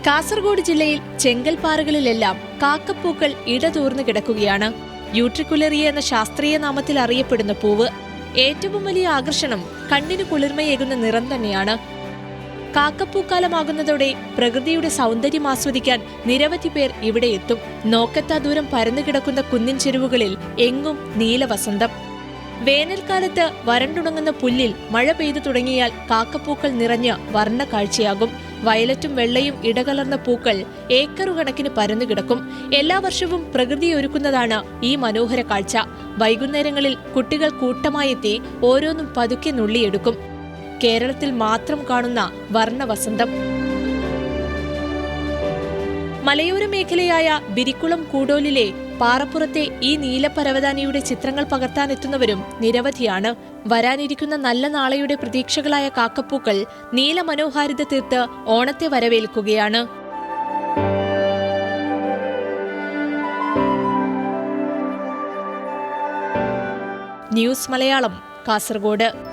കാസർഗോഡ് ജില്ലയിൽ ചെങ്കൽപ്പാറകളിലെല്ലാം കാക്കപ്പൂക്കൾ ഇടതൂർന്നു കിടക്കുകയാണ്. യൂട്രിക്കുലറിയ എന്ന ശാസ്ത്രീയ നാമത്തിൽ അറിയപ്പെടുന്ന പൂവ്. ഏറ്റവും വലിയ ആകർഷണം കണ്ണിന് കുളിർമയേകുന്ന നിറം തന്നെയാണ്. കാക്കപ്പൂക്കാലമാകുന്നതോടെ പ്രകൃതിയുടെ സൗന്ദര്യം ആസ്വദിക്കാൻ നിരവധി പേർ ഇവിടെ എത്തും. നോക്കെത്താ ദൂരം പരന്നുകിടക്കുന്ന കുന്നിൻ ചെരുവുകളിൽ എങ്ങും നീലവസന്തം. വേനൽക്കാലത്ത് വരണ്ടുണങ്ങുന്ന പുല്ലിൽ മഴ പെയ്തു തുടങ്ങിയാൽ കാക്കപ്പൂക്കൾ നിറഞ്ഞ് വർണ്ണ കാഴ്ചയാകും. വയലറ്റും വെള്ളയും ഇടകലർന്ന പൂക്കൾ ഏക്കറുകണക്കിന് പരന്നുകിടക്കും. എല്ലാ വർഷവും പ്രകൃതി ഒരുക്കുന്നതാണ് ഈ മനോഹര കാഴ്ച. വൈകുന്നേരങ്ങളിൽ കുട്ടികൾ കൂട്ടമായെത്തി ഓരോന്നും പതുക്കെ നുള്ളിയെടുക്കും. കേരളത്തിൽ മാത്രം കാണുന്ന വർണ്ണവസന്തം. മലയോര മേഖലയായ ബിരിക്കുളം കൂടോലിലെ പാറപ്പുറത്തെ ഈ നീലപ്പരവതാനിയുടെ ചിത്രങ്ങൾ പകർത്താനെത്തുന്നവരും നിരവധിയാണ്. വരാനിരിക്കുന്ന നല്ല നാളെയുടെ പ്രതീക്ഷകളായ കാക്കപ്പൂക്കൾ നീലമനോഹാരിത തീർത്ത് ഓണത്തെ വരവേൽക്കുകയാണ്. ന്യൂസ് മലയാളം, കാസർഗോഡ്.